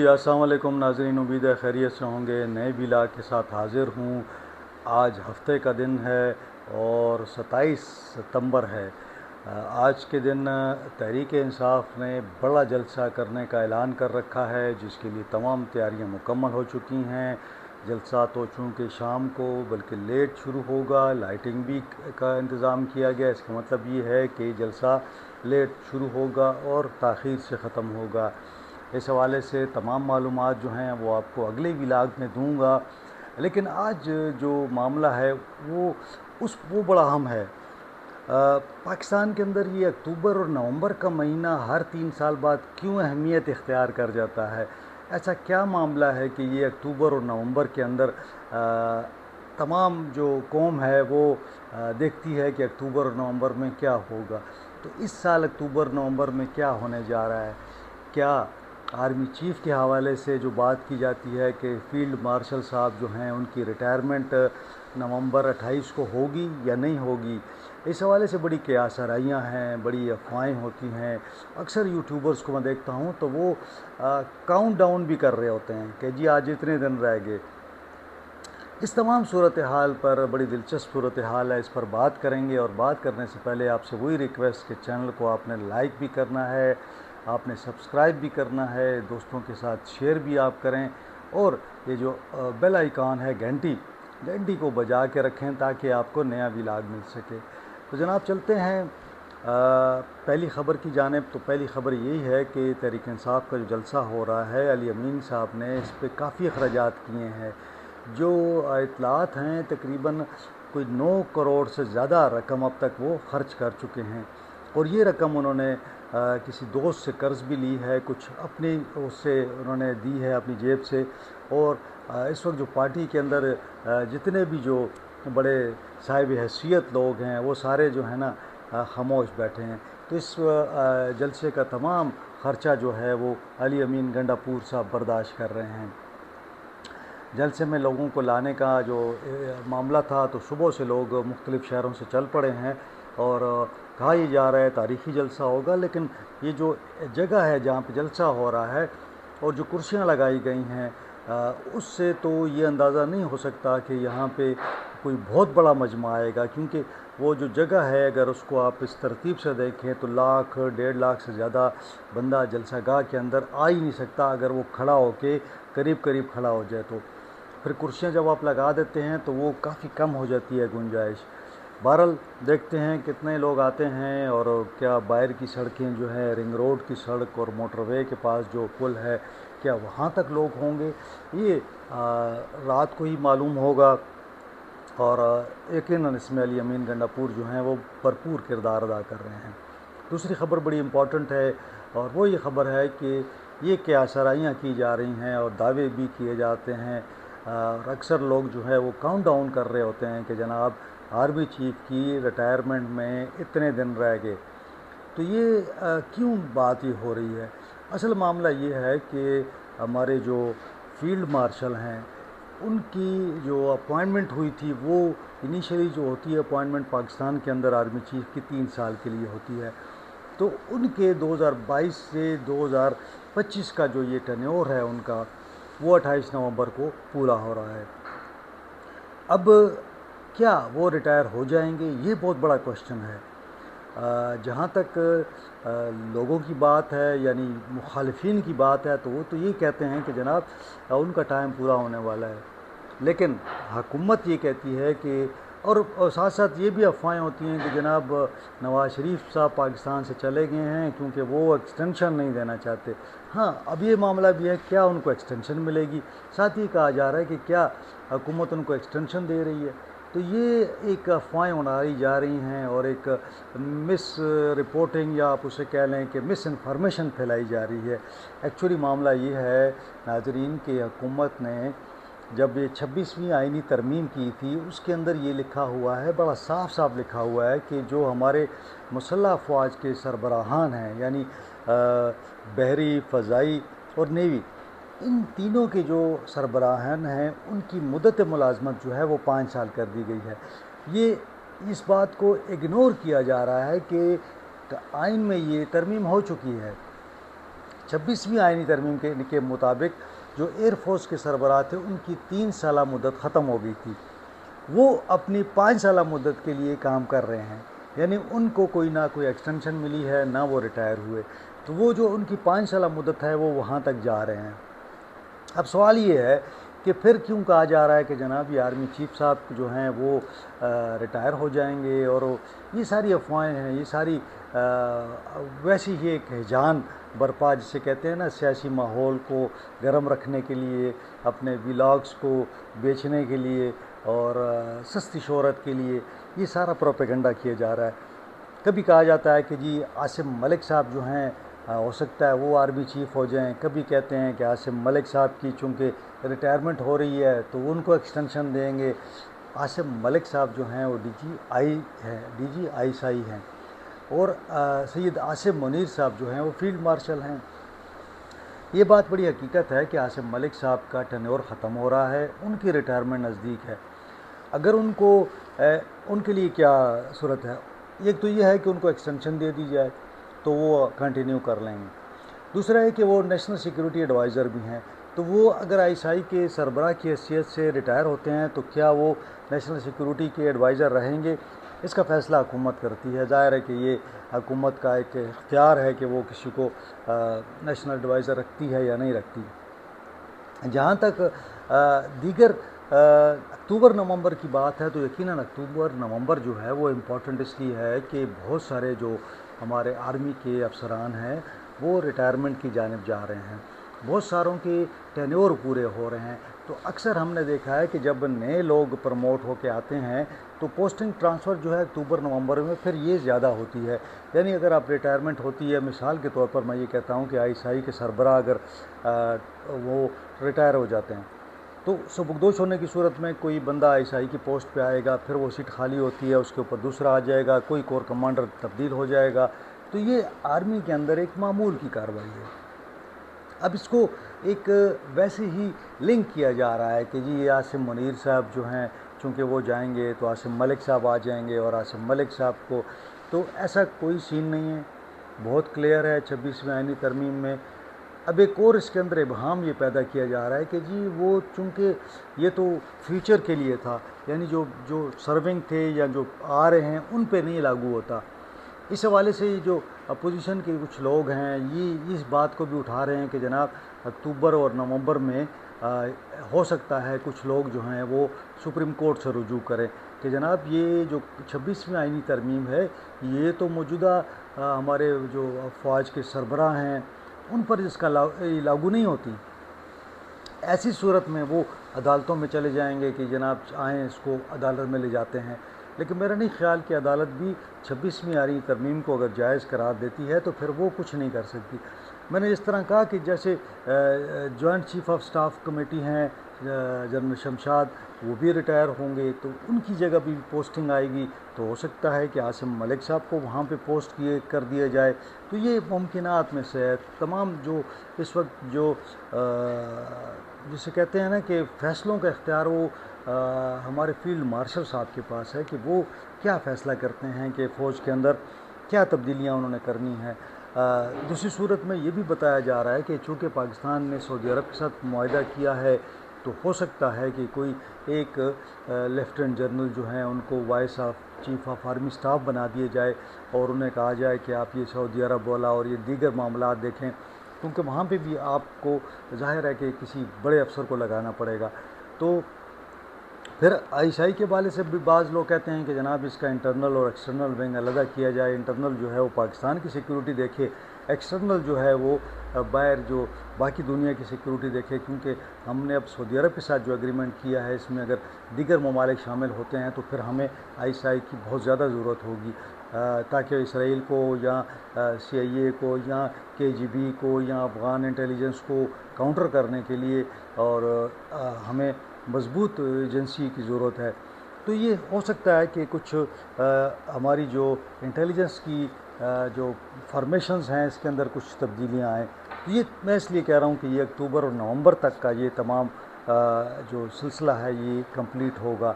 جی السلام علیکم ناظرین، امید ہے خیریت سے ہوں گے۔ نئے ولاگ کے ساتھ حاضر ہوں۔ آج ہفتے کا دن ہے اور 27 ستمبر ہے۔ آج کے دن تحریک انصاف نے بڑا جلسہ کرنے کا اعلان کر رکھا ہے، جس کے لیے تمام تیاریاں مکمل ہو چکی ہیں۔ جلسہ تو چونکہ شام کو بلکہ لیٹ شروع ہوگا، لائٹنگ بھی کا انتظام کیا گیا۔ اس کا مطلب یہ ہے کہ جلسہ لیٹ شروع ہوگا اور تاخیر سے ختم ہوگا۔ اس حوالے سے تمام معلومات جو ہیں وہ آپ کو اگلے ولاگ میں دوں گا، لیکن آج جو معاملہ ہے وہ بڑا اہم ہے۔ پاکستان کے اندر یہ اکتوبر اور نومبر کا مہینہ ہر 3 سال بعد کیوں اہمیت اختیار کر جاتا ہے؟ ایسا کیا معاملہ ہے کہ یہ اکتوبر اور نومبر کے اندر تمام جو قوم ہے وہ دیکھتی ہے کہ اکتوبر اور نومبر میں کیا ہوگا؟ تو اس سال اکتوبر نومبر میں کیا ہونے جا رہا ہے؟ کیا آرمی چیف کے حوالے سے جو بات کی جاتی ہے کہ فیلڈ مارشل صاحب جو ہیں ان کی ریٹائرمنٹ نومبر 28 کو ہوگی یا نہیں ہوگی؟ اس حوالے سے بڑی قیاس آرائیاں ہیں، بڑی افواہیں ہوتی ہیں۔ اکثر یوٹیوبرز کو میں دیکھتا ہوں تو وہ کاؤنٹ ڈاؤن بھی کر رہے ہوتے ہیں کہ جی آج اتنے دن رہ گئے۔ اس تمام صورتحال پر بڑی دلچسپ صورتحال ہے، اس پر بات کریں گے۔ اور بات کرنے سے پہلے آپ سے وہی ریکویسٹ کہ چینل کو آپ نے لائک بھی کرنا ہے، آپ نے سبسکرائب بھی کرنا ہے، دوستوں کے ساتھ شیئر بھی آپ کریں، اور یہ جو بیل آئیکن ہے گھنٹی کو بجا کے رکھیں تاکہ آپ کو نیا ولاگ مل سکے۔ تو جناب چلتے ہیں پہلی خبر کی جانب۔ تو پہلی خبر یہی ہے کہ تحریک انصاف کا جو جلسہ ہو رہا ہے، علی امین صاحب نے اس پہ کافی اخراجات کیے ہیں۔ جو اطلاعات ہیں تقریباً کوئی 9 کروڑ سے زیادہ رقم اب تک وہ خرچ کر چکے ہیں، اور یہ رقم انہوں نے کسی دوست سے قرض بھی لی ہے، کچھ اپنی اس سے انہوں نے دی ہے اپنی جیب سے۔ اور اس وقت جو پارٹی کے اندر جتنے بھی جو بڑے صاحب حیثیت لوگ ہیں وہ سارے جو ہیں نا خاموش بیٹھے ہیں۔ تو اس جلسے کا تمام خرچہ جو ہے وہ علی امین گنڈا پور صاحب برداشت کر رہے ہیں۔ جلسے میں لوگوں کو لانے کا جو معاملہ تھا تو صبح سے لوگ مختلف شہروں سے چل پڑے ہیں، اور کہا یہ جا رہا ہے تاریخی جلسہ ہوگا، لیکن یہ جو جگہ ہے جہاں پہ جلسہ ہو رہا ہے اور جو کرسیاں لگائی گئی ہیں اس سے تو یہ اندازہ نہیں ہو سکتا کہ یہاں پہ کوئی بہت بڑا مجمع آئے گا، کیونکہ وہ جو جگہ ہے اگر اس کو آپ اس ترتیب سے دیکھیں تو 1,00,000 سے زیادہ بندہ جلسہ گاہ کے اندر آ ہی نہیں سکتا اگر وہ کھڑا ہو کے قریب کھڑا ہو جائے تو۔ پھر کرسیاں جب آپ لگا دیتے ہیں تو وہ کافی کم ہو جاتی ہے گنجائش۔ بہرحال دیکھتے ہیں کتنے لوگ آتے ہیں، اور کیا باہر کی سڑکیں جو ہے رنگ روڈ کی سڑک اور موٹر وے کے پاس جو پل ہے کیا وہاں تک لوگ ہوں گے؟ یہ رات کو ہی معلوم ہوگا، اور یقیناً اس میں علی امین گنڈا پور جو ہیں وہ بھرپور کردار ادا کر رہے ہیں۔ دوسری خبر بڑی امپورٹنٹ ہے، اور وہ یہ خبر ہے کہ یہ قیاس آرائیاں کی جا رہی ہیں اور دعوے بھی کیے جاتے ہیں، اور اکثر لوگ جو ہے وہ کاؤنٹ ڈاؤن کر رہے ہوتے ہیں کہ جناب آرمی چیف کی ریٹائرمنٹ میں اتنے دن رہ گئے۔ تو یہ کیوں بات یہ ہو رہی ہے؟ اصل معاملہ یہ ہے کہ ہمارے جو فیلڈ مارشل ہیں ان کی جو اپوائنٹمنٹ ہوئی تھی، وہ انیشلی جو ہوتی ہے اپوائنٹمنٹ پاکستان کے اندر آرمی چیف کی 3 سال کے لیے ہوتی ہے، تو ان کے 2022 سے 2025 کا جو یہ ٹینیور ہے ان کا، وہ 28 نومبر کو پورا ہو رہا ہے۔ اب کیا وہ ریٹائر ہو جائیں گے؟ یہ بہت بڑا کوشچن ہے۔ جہاں تک لوگوں کی بات ہے، یعنی مخالفین کی بات ہے، تو وہ تو یہ کہتے ہیں کہ جناب ان کا ٹائم پورا ہونے والا ہے، لیکن حکومت یہ کہتی ہے کہ اور ساتھ ساتھ یہ بھی افواہیں ہوتی ہیں کہ جناب نواز شریف صاحب پاکستان سے چلے گئے ہیں کیونکہ وہ ایکسٹینشن نہیں دینا چاہتے۔ ہاں، اب یہ معاملہ بھی ہے کیا ان کو ایکسٹینشن ملے گی؟ ساتھ ہی کہا جا رہا ہے کہ کیا حکومت ان کو ایکسٹینشن دے رہی ہے؟ تو یہ ایک افواہیں اڑائی جا رہی ہیں اور ایک مس رپورٹنگ، یا آپ اسے کہہ لیں کہ مس انفارمیشن پھیلائی جا رہی ہے۔ ایکچولی معاملہ یہ ہے ناظرین کہ حکومت نے جب یہ 26ویں آئینی ترمیم کی تھی، اس کے اندر یہ لکھا ہوا ہے، بڑا صاف لکھا ہوا ہے کہ جو ہمارے مسلح افواج کے سربراہان ہیں، یعنی بحری، فضائی اور نیوی، ان تینوں کے جو سربراہان ہیں ان کی مدت ملازمت جو ہے وہ 5 سال کر دی گئی ہے۔ یہ اس بات کو اگنور کیا جا رہا ہے کہ آئین میں یہ ترمیم ہو چکی ہے، 26ویں آئینی ترمیم کے مطابق جو ایئر فورس کے سربراہ تھے ان کی 3 سالہ مدت ختم ہو گئی تھی، وہ اپنی 5 سالہ مدت کے لیے کام کر رہے ہیں، یعنی ان کو کوئی نہ کوئی ایکسٹینشن ملی ہے نہ وہ ریٹائر ہوئے، تو وہ جو ان کی 5 سالہ مدت ہے وہ وہاں تک جا رہے ہیں۔ اب سوال یہ ہے کہ پھر کیوں کہا جا رہا ہے کہ جناب یہ آرمی چیف صاحب جو ہیں وہ ریٹائر ہو جائیں گے، اور یہ ساری افواہیں ہیں، یہ ساری ویسی ہی ایک ہیجان برپا جسے کہتے ہیں نا، سیاسی ماحول کو گرم رکھنے کے لیے، اپنے ولاگس کو بیچنے کے لیے اور سستی شہرت کے لیے یہ سارا پروپیگنڈا کیا جا رہا ہے۔ کبھی کہا جاتا ہے کہ جی عاصم ملک صاحب جو ہیں ہو سکتا ہے وہ آرمی چیف ہو جائیں، کبھی کہتے ہیں کہ عاصم ملک صاحب کی چونکہ ریٹائرمنٹ ہو رہی ہے تو ان کو ایکسٹینشن دیں گے۔ عاصم ملک صاحب جو ہیں وہ D G I S I ہیں، اور سید عاصم منیر صاحب جو ہیں وہ فیلڈ مارشل ہیں۔ یہ بات بڑی حقیقت ہے کہ عاصم ملک صاحب کا ٹینیور ختم ہو رہا ہے، ان کی ریٹائرمنٹ نزدیک ہے۔ اگر ان کے لیے کیا صورت ہے، ایک تو یہ ہے کہ ان کو ایکسٹینشن دے دی جائے تو وہ کنٹینیو کر لیں گے، دوسرا ہے کہ وہ نیشنل سیکیورٹی ایڈوائزر بھی ہیں، تو وہ اگر آئی ایس آئی کے سربراہ کی حیثیت سے ریٹائر ہوتے ہیں تو کیا وہ نیشنل سیکیورٹی کے ایڈوائزر رہیں گے؟ اس کا فیصلہ حکومت کرتی ہے۔ ظاہر ہے کہ یہ حکومت کا ایک اختیار ہے کہ وہ کسی کو نیشنل ایڈوائزر رکھتی ہے یا نہیں رکھتی۔ جہاں تک دیگر اکتوبر نومبر کی بات ہے تو یقیناً اکتوبر نومبر جو ہے وہ امپورٹنٹ اس لیے ہے کہ بہت سارے جو ہمارے آرمی کے افسران ہیں وہ ریٹائرمنٹ کی جانب جا رہے ہیں، بہت ساروں کے ٹینیور پورے ہو رہے ہیں۔ تو اکثر ہم نے دیکھا ہے کہ جب نئے لوگ پروموٹ ہو کے آتے ہیں تو پوسٹنگ ٹرانسفر جو ہے اکتوبر نومبر میں پھر یہ زیادہ ہوتی ہے، یعنی اگر آپ ریٹائرمنٹ ہوتی ہے، مثال کے طور پر میں یہ کہتا ہوں کہ آئی ایس آئی کے سربراہ اگر وہ ریٹائر ہو جاتے ہیں تو سبکدوش ہونے کی صورت میں کوئی بندہ آئی ایس آئی کی پوسٹ پہ آئے گا، پھر وہ سیٹ خالی ہوتی ہے، اس کے اوپر دوسرا آ جائے گا، کوئی کور کمانڈر تبدیل ہو جائے گا، تو یہ آرمی کے اندر ایک معمول کی کارروائی ہے۔ اب اس کو ایک ویسے ہی لنک کیا جا رہا ہے کہ جی یہ عاصم منیر صاحب جو ہیں چونکہ وہ جائیں گے تو عاصم ملک صاحب آ جائیں گے، اور عاصم ملک صاحب کو تو ایسا کوئی سین نہیں ہے، بہت کلیئر ہے 26ویں آئینی ترمیم میں۔ اب ایک اور اس کے اندر ابہام یہ پیدا کیا جا رہا ہے کہ جی وہ چونکہ یہ تو فیوچر کے لیے تھا، یعنی جو سرونگ تھے یا جو آ رہے ہیں ان پہ نہیں لاگو ہوتا۔ اس حوالے سے جو اپوزیشن کے کچھ لوگ ہیں یہ اس بات کو بھی اٹھا رہے ہیں کہ جناب اکتوبر اور نومبر میں ہو سکتا ہے کچھ لوگ جو ہیں وہ سپریم کورٹ سے رجوع کریں کہ جناب یہ جو 26ویں آئینی ترمیم ہے یہ تو موجودہ ہمارے جو افواج کے سربراہ ہیں ان پر اس کا لاگو نہیں ہوتی۔ ایسی صورت میں وہ عدالتوں میں چلے جائیں گے کہ جناب آئیں اس کو عدالت میں لے جاتے ہیں، لیکن میرا نہیں خیال کہ عدالت بھی 26ویں آئینی ترمیم کو اگر جائز قرار دیتی ہے تو پھر وہ کچھ نہیں کر سکتی۔ میں نے اس طرح کہا کہ جیسے joint chief of staff committee ہیں جنرل شمشاد، وہ بھی ریٹائر ہوں گے تو ان کی جگہ بھی پوسٹنگ آئے گی، تو ہو سکتا ہے کہ عاصم ملک صاحب کو وہاں پہ پوسٹ کر دیا جائے۔ تو یہ ممکنات میں سے ہے۔ تمام جو اس وقت جو جسے کہتے ہیں نا کہ فیصلوں کا اختیار وہ ہمارے فیلڈ مارشل صاحب کے پاس ہے کہ وہ کیا فیصلہ کرتے ہیں کہ فوج کے اندر کیا تبدیلیاں انہوں نے کرنی ہیں۔ دوسری صورت میں یہ بھی بتایا جا رہا ہے کہ چونکہ پاکستان نے سعودی عرب کے ساتھ معاہدہ کیا ہے تو ہو سکتا ہے کہ کوئی ایک لیفٹیننٹ جنرل جو ہیں ان کو vice of chief of army staff بنا دیے جائے اور انہیں کہا جائے کہ آپ یہ سعودی عرب والا اور یہ دیگر معاملات دیکھیں، کیونکہ وہاں پہ بھی آپ کو ظاہر ہے کہ کسی بڑے افسر کو لگانا پڑے گا۔ تو پھر آئی ایس آئی کے حوالے سے بھی بعض لوگ کہتے ہیں کہ جناب اس کا انٹرنل اور ایکسٹرنل ونگ علیحدہ کیا جائے، انٹرنل جو ہے وہ پاکستان کی سیکیورٹی دیکھے، ایکسٹرنل جو ہے وہ باہر جو باقی دنیا کی سیکیورٹی دیکھے، کیونکہ ہم نے اب سعودی عرب کے ساتھ جو ایگریمنٹ کیا ہے اس میں اگر دیگر ممالک شامل ہوتے ہیں تو پھر ہمیں آئی ایس آئی کی بہت زیادہ ضرورت ہوگی تاکہ اسرائیل کو یا سی آئی اے کو یا کے جی بی کو یا افغان انٹیلیجنس کو کاؤنٹر کرنے کے لیے اور ہمیں مضبوط ایجنسی کی ضرورت ہے۔ تو یہ ہو سکتا ہے کہ کچھ ہماری جو انٹیلیجنس کی جو فارمیشنز ہیں اس کے اندر کچھ تبدیلیاں آئیں۔ تو یہ میں اس لیے کہہ رہا ہوں کہ یہ اکتوبر اور نومبر تک کا یہ تمام جو سلسلہ ہے یہ کمپلیٹ ہوگا۔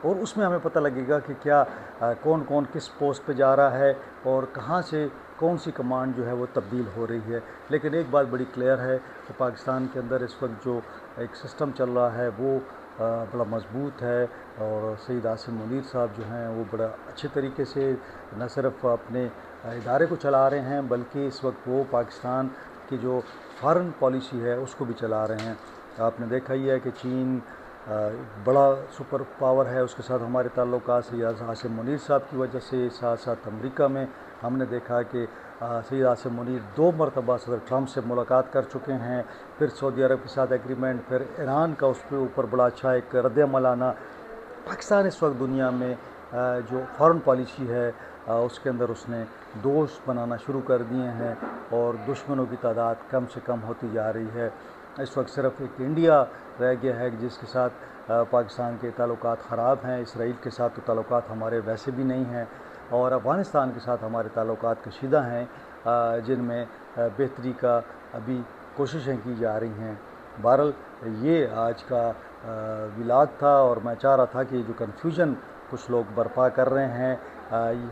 اور اس میں ہمیں پتہ لگے گا کہ کیا کون کون کس پوسٹ پہ جا رہا ہے اور کہاں سے کون سی کمانڈ جو ہے وہ تبدیل ہو رہی ہے۔ لیکن ایک بات بڑی کلیئر ہے کہ پاکستان کے اندر اس وقت جو ایک سسٹم چل رہا ہے وہ بڑا مضبوط ہے، اور سید عاصم منیر صاحب جو ہیں وہ بڑا اچھے طریقے سے نہ صرف اپنے ادارے کو چلا رہے ہیں، بلکہ اس وقت وہ پاکستان کی جو فارن پالیسی ہے اس کو بھی چلا رہے ہیں۔ آپ نے دیکھا ہی ہے کہ چین بڑا سپر پاور ہے، اس کے ساتھ ہمارے تعلقات سید عاصم منیر صاحب کی وجہ سے، ساتھ ساتھ امریکہ میں ہم نے دیکھا کہ سید عاصم منیر 2 مرتبہ صدر ٹرمپ سے ملاقات کر چکے ہیں، پھر سعودی عرب کے ساتھ ایگریمنٹ، پھر ایران کا اس کے اوپر بڑا اچھا ایک رد عمل آنا۔ پاکستان اس وقت دنیا میں جو فارن پالیسی ہے اس کے اندر اس نے دوست بنانا شروع کر دیے ہیں، اور دشمنوں کی تعداد کم سے کم ہوتی جا رہی ہے۔ اس وقت صرف ایک انڈیا رہ گیا ہے جس کے ساتھ پاکستان کے تعلقات خراب ہیں۔ اسرائیل کے ساتھ تو تعلقات ہمارے ویسے بھی نہیں ہیں، اور افغانستان کے ساتھ ہمارے تعلقات کشیدہ ہیں، جن میں بہتری کا ابھی کوششیں کی جا رہی ہیں۔ بہرحال یہ آج کا ولاگ تھا، اور میں چاہ رہا تھا کہ جو کنفیوژن کچھ لوگ برپا کر رہے ہیں،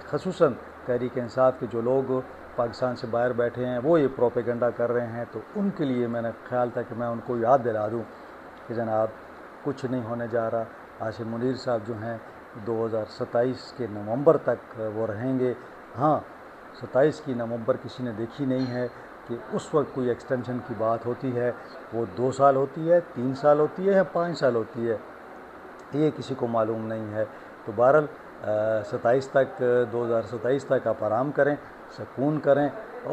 خصوصاً تحریک انصاف کے جو لوگ پاکستان سے باہر بیٹھے ہیں وہ یہ پروپیگنڈا کر رہے ہیں، تو ان کے لیے میں نے خیال تھا کہ میں ان کو یاد دلا دوں کہ جناب کچھ نہیں ہونے جا رہا۔ عاصم منیر صاحب جو ہیں 2027 کے نومبر تک وہ رہیں گے۔ ہاں، 27 کی نومبر کسی نے دیکھی نہیں ہے کہ اس وقت کوئی ایکسٹینشن کی بات ہوتی ہے، وہ 2 سال ہوتی ہے، 3 سال ہوتی ہے یا 5 سال ہوتی ہے، یہ کسی کو معلوم نہیں ہے۔ تو بہرحال 2027 تک آپ آرام کریں، سکون کریں،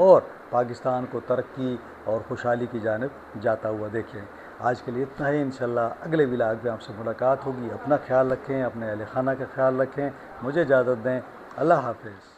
اور پاکستان کو ترقی اور خوشحالی کی جانب جاتا ہوا دیکھیں۔ آج کے لیے اتنا ہی، انشاءاللہ اگلے ولاگ میں آپ سے ملاقات ہوگی۔ اپنا خیال رکھیں، اپنے اہل خانہ کا خیال رکھیں، مجھے اجازت دیں، اللہ حافظ۔